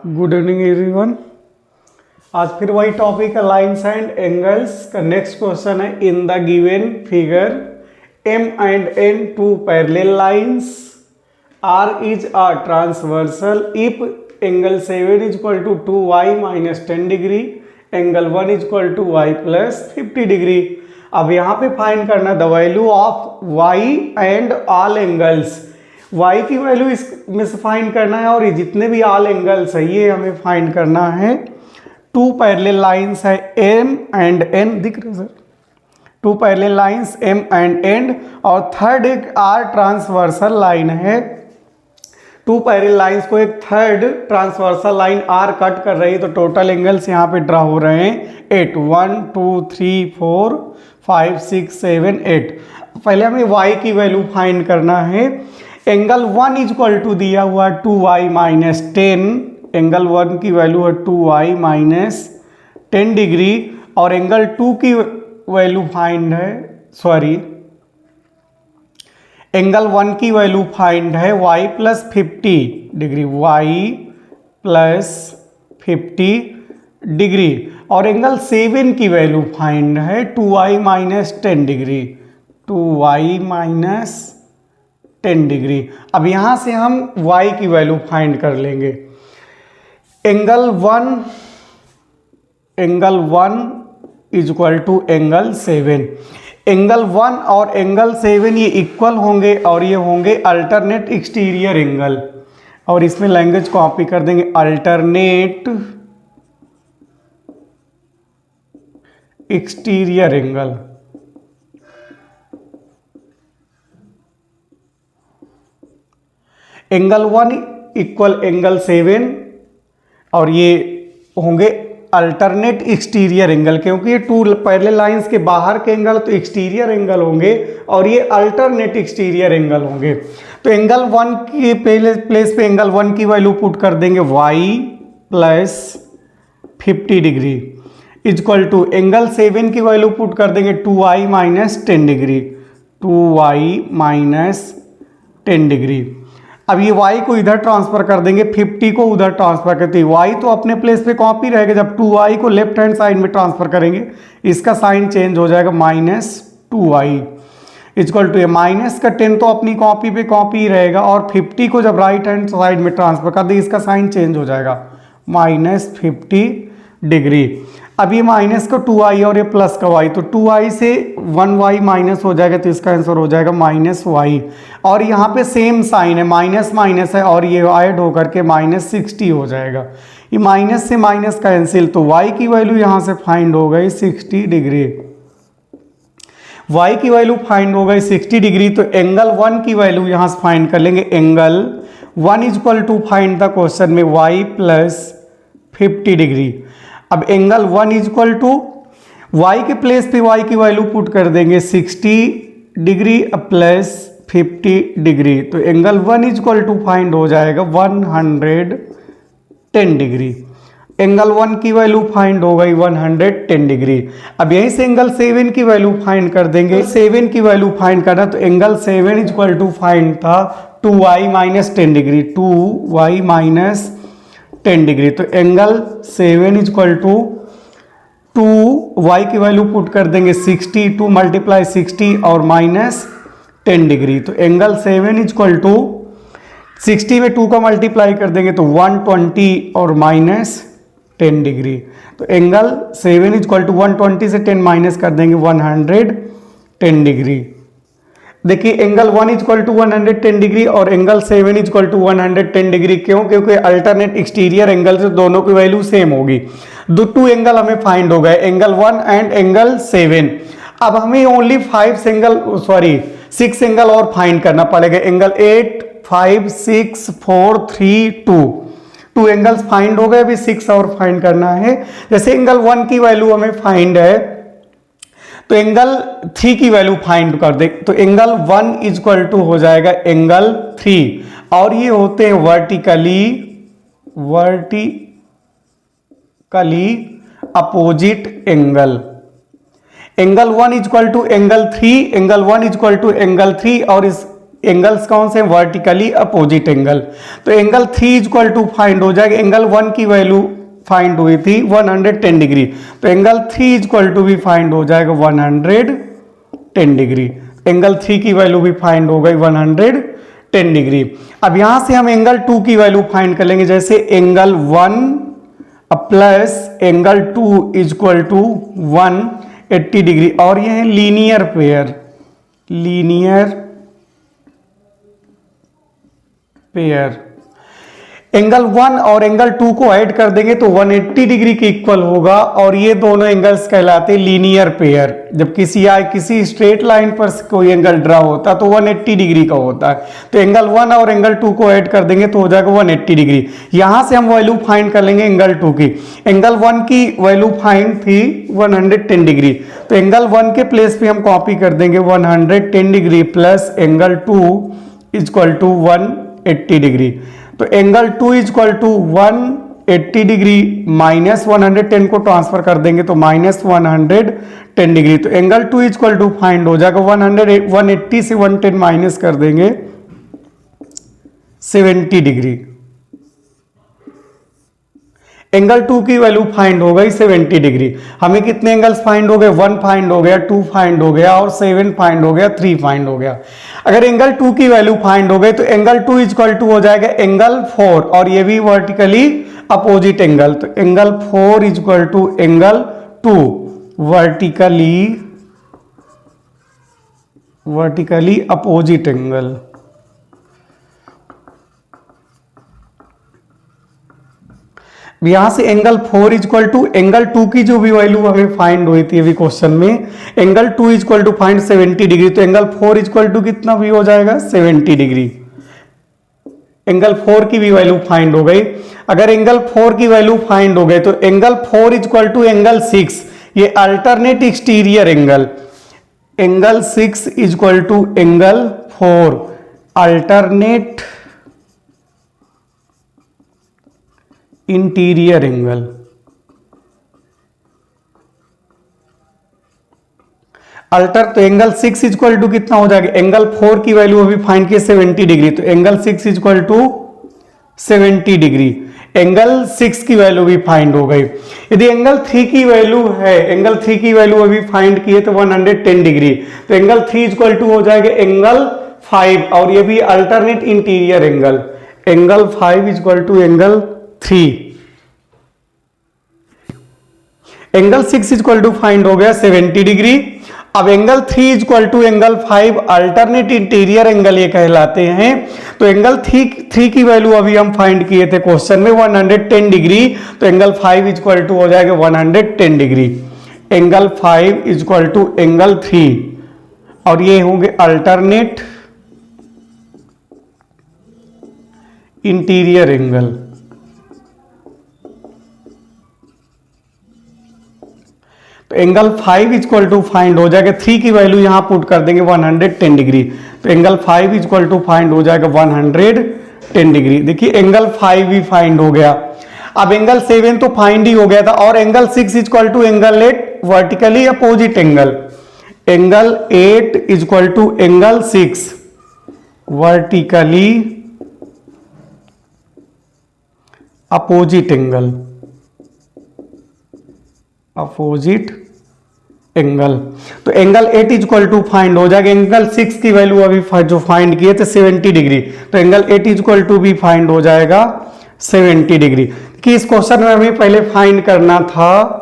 Good evening everyone. आज फिर वही टॉपिक है लाइन्स एंड एंगल्स का। नेक्स्ट क्वेश्चन है, in the given figure M and N two parallel lines R is a transversal if angle 7 is equal to 2y minus 10 degree, angle 1 is equal to y plus 50 degree। अब यहाँ पे find करना the value of y and all angles. y की value इसमें से find करना है और ये जितने भी ऑल एंगल्स है ये हमें फाइंड करना है। टू पैरेलल लाइंस है M एंड N, दिख रहे sir, two parallel lines M and N, और थर्ड एक R ट्रांसवर्सल लाइन है। टू पैरेलल लाइंस को एक third transversal line R cut कर रही है, तो टोटल एंगल्स यहाँ पे ड्रा हो रहे हैं 8, 1 2 3 4 5 6 7 8। पहले हमें y की वैल्यू फाइंड करना है। एंगल 1 इज इक्वल टू दिया हुआ 2y माइनस 10, एंगल 1 की वैल्यू है 2y माइनस 10 डिग्री, और एंगल 2 की वैल्यू फाइंड है, सॉरी एंगल 1 की वैल्यू फाइंड है y plus 50 degree, y plus 50 degree, और एंगल 7 की वैल्यू फाइंड है 2y minus 10 degree, 2y minus 10 degree. अब यहाँ से हम y की वैल्यू फाइंड कर लेंगे। Angle 1 is equal to angle 7। Angle 1 और एंगल 7 ये इक्वल होंगे और ये होंगे अल्टरनेट एक्सटीरियर एंगल, और इसमें लैंग्वेज कॉपी कर देंगे alternate exterior angle. Angle 1 equal angle 7 और ये होंगे अल्टरनेट एक्सटीरियर एंगल, क्योंकि ये टू पैरेलल लाइंस के बाहर के एंगल तो एक्सटीरियर एंगल होंगे और ये अल्टरनेट एक्सटीरियर एंगल होंगे। तो एंगल 1 के प्लेस पे एंगल 1 की वैल्यू पुट कर देंगे y plus 50 degree is equal to angle 7 की वैल्यू पुट कर देंगे 2y minus 10 degree, 2y minus 10 degree. अब ये y को इधर ट्रांसफर कर देंगे, 50 को उधर ट्रांसफर करते हैं, y तो अपने प्लेस पे कॉपी रहेगा। जब 2y को लेफ्ट हैंड साइड में ट्रांसफर करेंगे इसका साइन चेंज हो जाएगा, माइनस 2y इक्वल टू, ये माइनस का 10 तो अपनी कॉपी पे कॉपी रहेगा, और 50 को जब राइट हैंड साइड में ट्रांसफर कर दें इसका साइन चेंज हो जाएगा, माइनस 50 डिग्री। अब ये माइनस का 2y और ये प्लस का y, तो 2y से 1y माइनस हो जाएगा, तो इसका आंसर हो जाएगा माइनस y। और यहाँ पे सेम साइन है, माइनस माइनस है और ये ऐड होकर के माइनस 60 हो जाएगा। ये माइनस से माइनस कैंसिल, तो y की वैल्यू यहाँ से फाइंड हो गई 60 डिग्री। y की वैल्यू फाइंड हो गई 60 डिग्री, तो एंगल 1 की वैल्यू यहाँ से फाइंड कर लेंगे। Angle 1 is equal to find the question में y प्लस 50 डिग्री। अब angle 1 is equal to y के प्लेस पे y की वैल्यू पुट कर देंगे 60 डिग्री प्लस 50 डिग्री, तो angle 1 is equal to find हो जाएगा 110 डिग्री। एंगल 1 की वैल्यू फाइंड हो गई 110 डिग्री। अब यहीं से एंगल 7 की वैल्यू फाइंड कर देंगे। 7 की वैल्यू फाइंड करना, तो angle 7 is equal to find था 2y minus 10 degree, 2y minus 10 degree, तो angle 7 is equal to 2y की वैल्यू पुट कर देंगे 60, 2 मल्टीप्लाई 60 और माइनस 10 डिग्री, तो एंगल 7 इज इक्वल टू 60 में 2 का मल्टीप्लाई कर देंगे तो 120 और माइनस 10 डिग्री, तो एंगल 7 इज इक्वल टू 120 से 10 माइनस कर देंगे 110 डिग्री। देखिए angle 1 is equal to 110 degree और angle 7 is equal to 110 degree. क्यों? क्योंकि अल्टरनेट एक्सटीरियर एंगल से दोनों की वैल्यू सेम होगी। दो टू एंगल हमें फाइंड हो गए, एंगल 1 एंड एंगल 7। अब हमें ओनली 6 एंगल और फाइंड करना पड़ेगा। एंगल 8, 5, 6, 4, 3, 2 एंगल्स फाइंड हो गए, अभी 6 और फाइंड करना है। जैसे एंगल 1 की वैल्यू हमें फाइंड है तो एंगल 3 की वैल्यू फाइंड कर दे, तो एंगल 1 इज इक्वल टू हो जाएगा एंगल 3, और ये होते हैं vertically opposite angle. Angle 1 equal to angle 3, angle 1 equal to angle 3, और इस एंगल्स कौन से वर्टिकली अपोजिट एंगल। तो एंगल 3 इक्वल टू फाइंड हो जाएगा, एंगल 1 की वैल्यू फाइंड हुई थी 110 डिग्री, तो एंगल 3 इक्वल टू भी फाइंड हो जाएगा 110 डिग्री। एंगल 3 की वैल्यू भी फाइंड हो गई 110 डिग्री। अब यहां से हम एंगल 2 की वैल्यू फाइंड कर लेंगे, जैसे angle 1 plus angle 2 equal to 180 degree, और ये है linear pair, linear pair. Angle 1 और एंगल 2 को ऐड कर देंगे तो 180 डिग्री के इक्वल होगा, और ये दोनों एंगल्स कहलाते हैं लीनियर पेयर। जब किसी स्ट्रेट लाइन पर कोई एंगल ड्रा होता है तो 180 डिग्री का होता है, तो एंगल 1 और एंगल 2 को ऐड कर देंगे तो हो जाएगा 180 डिग्री। यहां से हम वैल्यू फाइंड कर लेंगे एंगल 2 की। एंगल 1 की वैल्यू फाइंड थी 110 डिग्री, तो एंगल 1 के प्लेस पे हम कॉपी कर देंगे 110 degree plus angle 2 equal to 180 degree. तो angle 2 equal to 180 degree minus 110 को ट्रांसफर कर देंगे तो माइनस 110 डिग्री। तो एंगल 2 इक्वल टू फाइंड हो जाएगा 180 से 110 माइनस कर देंगे 70 डिग्री। एंगल 2 की वैल्यू फाइंड हो गई 70 डिग्री। हमें कितने एंगल्स फाइंड हो गए, 1 फाइंड हो गया, 2 फाइंड हो गया, और 7 फाइंड हो गया, 3 फाइंड हो गया। अगर एंगल 2 की वैल्यू फाइंड हो गई तो एंगल 2 इक्वल टू हो जाएगा एंगल 4, और ये भी वर्टिकली अपोजिट एंगल, तो angle 4 equal to angle 2 vertically opposite angle. यहां से एंगल 4 इक्वल टू एंगल 2 की जो भी वैल्यू हमें फाइंड हुई थी अभी क्वेश्चन में, angle 2 equal to find 70 degree, तो एंगल 4 इक्वल टू कितना भी हो जाएगा 70 डिग्री। एंगल 4 की भी वैल्यू फाइंड हो गई। अगर एंगल 4 की वैल्यू फाइंड हो गई तो एंगल 4 इक्वल टू एंगल 6, ये alternate exterior angle, angle 6 equal to angle 4 alternate interior angle. तो एंगल 6 इक्वल टू कितना हो जाएगा, एंगल 4 की वैल्यू अभी फाइंड किए 70 डिग्री, तो angle 6 equal to 70 degree. Angle 6 की वैल्यू भी फाइंड हो गई। यदि एंगल 3 की वैल्यू है, एंगल 3 की वैल्यू अभी फाइंड किए तो 110 डिग्री, तो एंगल 3 इक्वल टू हो जाएगा एंगल 5, और ये भी alternate interior angle, angle 5 equal to angle 3। Angle 6 equal to find हो गया 70 डिग्री। अब angle 3 equal to angle 5 alternate interior angle ये कहलाते हैं। तो एंगल 3 की वैल्यू अभी हम फाइंड किए थे क्वेश्चन में 110 डिग्री, तो एंगल 5 इक्वल टू हो जाएगा 110 degree. Angle 5 equal to angle 3, और ये होंगे अल्टरनेट इंटीरियर एंगल। तो एंगल 5 इक्वल टू फाइंड हो जाएगा, 3 की वैल्यू यहां पुट कर देंगे 110 डिग्री, तो एंगल 5 इक्वल टू फाइंड हो जाएगा 110 डिग्री। देखिए एंगल 5 भी फाइंड हो गया। अब एंगल 7 तो फाइंड ही हो गया था, और angle 6 equal to angle 8 vertically opposite angle, angle 8 equal to angle 6 vertically opposite angle, opposite angle. तो एंगल 8 इक्वल टू फाइंड हो जाएगा। एंगल 6 की वैल्यू अभी जो फाइंड किए थे 70 डिग्री, तो एंगल 8 इक्वल टू भी फाइंड हो जाएगा 70 डिग्री। कि इस क्वेश्चन में हमें पहले फाइंड करना था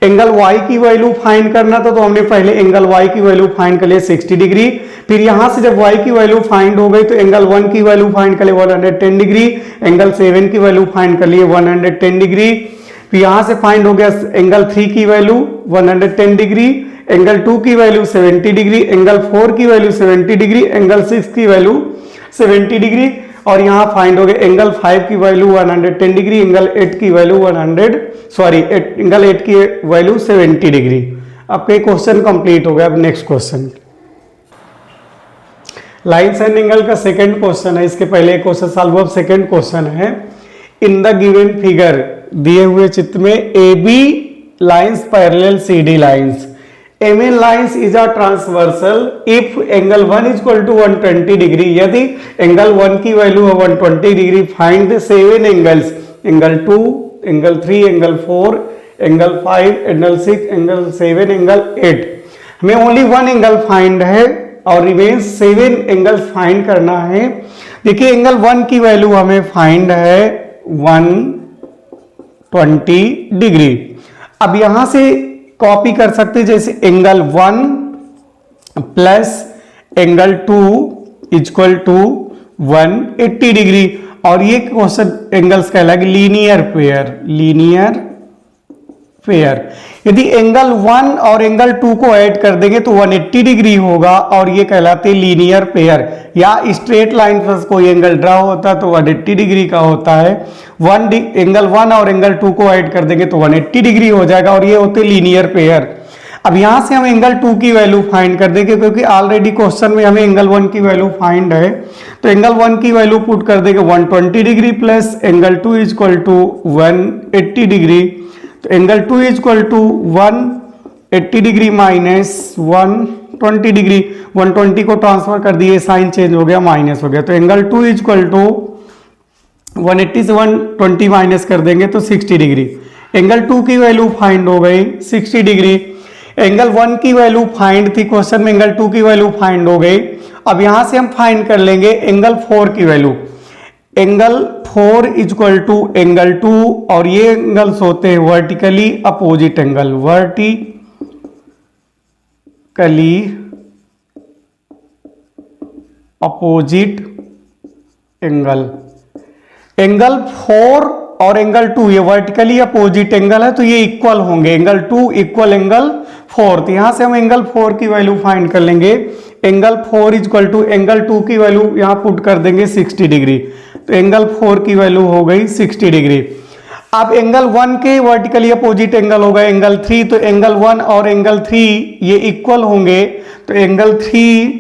एंगल y की वैल्यू फाइंड करना था, तो हमने पहले एंगल y की वैल्यू फाइंड कर लिया 60 डिग्री। फिर यहां से जब y की वैल्यू फाइंड हो गई तो एंगल 1 की वैल्यू फाइंड कर लिए 110 डिग्री, एंगल 7 की वैल्यू फाइंड कर लिए 110 डिग्री। फिर यहां से फाइंड हो गया एंगल 3 की वैल्यू 110 डिग्री, एंगल 2 की वैल्यू 70 डिग्री, एंगल 4 की वैल्यू 70 डिग्री, एंगल 6 की वैल्यू 70 डिग्री, और यहां फाइंड हो गया एंगल 5 की वैल्यू 110 डिग्री, एंगल 8 की वैल्यू एंगल 8 की वैल्यू 70 डिग्री। आपका क्वेश्चन कंप्लीट हो गया। अब next question, lines and angle का सेकंड क्वेश्चन है। इसके पहले एक क्वेश्चन सॉल्व, अब सेकंड क्वेश्चन है। इन द गिवन फिगर, दिए हुए चित्र में A B lines parallel CD lines. MN lines is a transversal if angle 1 is equal to 120 degree. यदि एंगल 1 की वैल्यू है 120 degree, find the 7 angles, angle 2, angle 3, angle 4, angle 5, angle 6, angle 7, angle 8. हमें only 1 angle find है और remains 7 angles find करना है. देखिए angle 1 की वैल्यू हमें फाइंड है 120 डिग्री. अब यहां से कॉपी कर सकते, जैसे angle 1 plus angle 2 equal to 180 degree. और ये क्वेश्चन एंगल्स कहलाएगा लीनियर पेयर. लीनियर पेयर यदि एंगल 1 और एंगल 2 को ऐड कर देंगे तो 180 डिग्री होगा और ये कहलाते लीनियर पेयर. या स्ट्रेट लाइन पर कोई एंगल ड्रा होता तो 180 डिग्री का होता है. एंगल 1 और एंगल 2 को ऐड कर देंगे तो 180 डिग्री हो जाएगा और ये होते लीनियर पेयर. अब यहां से हम एंगल 2 की वैल्यू फाइंड कर देंगे क्योंकि ऑलरेडी क्वेश्चन में हमें एंगल 1 की वैल्यू फाइंड है. तो एंगल 1 की वैल्यू पुट कर देंगे 120 degree plus angle 2 is equal to 180 degree. तो angle 2 is equal to 180 degree minus 120 degree. 120 को ट्रांसफर कर दिए, साइन चेंज हो गया, माइनस हो गया. तो एंगल 2 इज इक्वल टू 180 से 120 माइनस कर देंगे तो 60 डिग्री. एंगल 2 की वैल्यू फाइंड हो गई 60 डिग्री. एंगल 1 की वैल्यू फाइंड थी क्वेश्चन में, एंगल 2 की वैल्यू फाइंड हो गई. अब यहां से हम फाइंड कर लेंगे एंगल 4 की value. Angle 4 equal to angle 2 और ये एंगल्स होते हैं vertically opposite angle. Vertically opposite angle. Angle 4 और एंगल 2 ये वर्टिकली अपोजिट एंगल है तो ये इक्वल होंगे. Angle 2 equal angle 4. तो यहां से हम एंगल 4 की वैल्यू फाइंड कर लेंगे. एंगल 4 इक्वल टू एंगल 2 की वैल्यू यहां पुट कर देंगे 60 डिग्री. तो एंगल 4 की वैल्यू हो गई 60 डिग्री. अब एंगल 1 के वर्टिकली अपोजिट एंगल होगा एंगल 3. तो एंगल 1 और एंगल 3 ये इक्वल होंगे. तो एंगल 3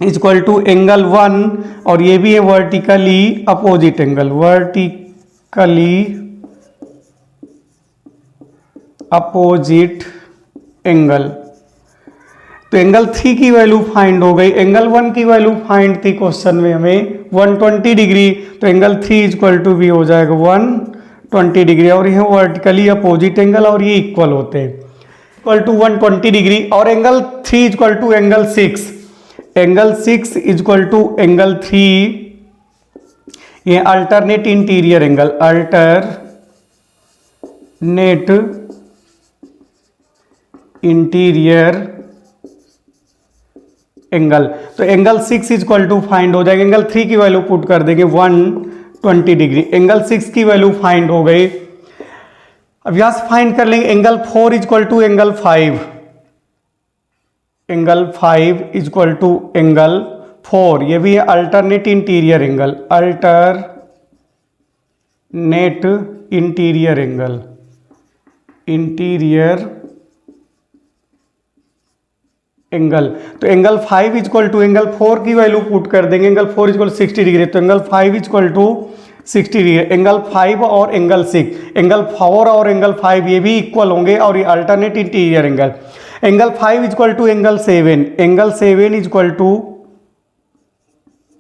इक्वल टू एंगल 1 और ये भी है vertically opposite angle. Vertically opposite angle. तो एंगल 3 की वैल्यू फाइंड हो गई. एंगल 1 की वैल्यू फाइंड थी क्वेश्चन में हमें 120 डिग्री. तो एंगल 3 इक्वल टू भी हो जाएगा 120 डिग्री और यह वर्टिकली अपोजिट एंगल और ये इक्वल होते हैं. Equal to 120 degree. और angle 3 equal to angle 6. Angle 6 equal to angle 3 ये alternate interior angle. Alternate interior angle. तो एंगल 6 इक्वल टू फाइंड हो जाएगा. एंगल 3 की वैल्यू पुट कर देंगे 120 डिग्री. एंगल 6 की वैल्यू फाइंड हो गई. अब यहां से फाइंड कर लेंगे angle 4 equal to angle 5. Angle 5 equal to angle 4 ये भी है alternate interior angle. Alternate interior angle. Interior angle. तो एंगल 5 इक्वल टू एंगल 4 की वैल्यू पुट कर देंगे. Angle 4 equal 60 degree. तो angle 5 equal to 60 degree. Angle 5 और एंगल 6, एंगल 4 और एंगल 5 ये भी इक्वल होंगे और ये alternate interior angle. Angle 5 equal to angle 7. Angle 7 equal to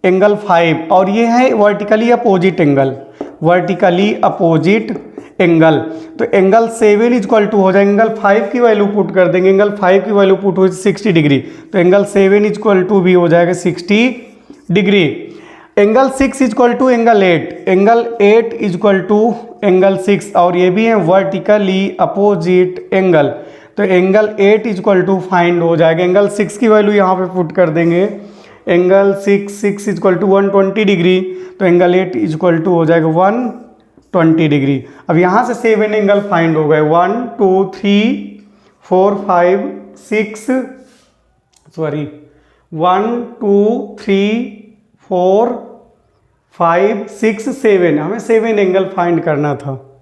angle 5 और ये है vertically opposite angle. Vertically opposite angle. तो एंगल 7 इक्वल टू हो जाएगा एंगल 5 की वैल्यू पुट कर देंगे. एंगल 5 की वैल्यू पुट हो 60 डिग्री. तो एंगल 7 इक्वल टू भी हो जाएगा 60 degree. Angle 6 equal to angle 8. Angle 8 equal to angle 6 और ये भी है वर्टिकली अपोजिट एंगल. तो एंगल 8 इक्वल टू फाइंड हो जाएगा. एंगल 6 की वैल्यू यहाँ पे पुट कर देंगे. Angle 6 equal to 120 degree. तो एंगल 8 इक्वल टू हो जाएगा 120 डिग्री. अब यहाँ से 7 एंगल फाइंड हो गए. 1 2 3 4 5 6 1 2 3 4 5 6 7 हमें 7 एंगल फाइंड करना था.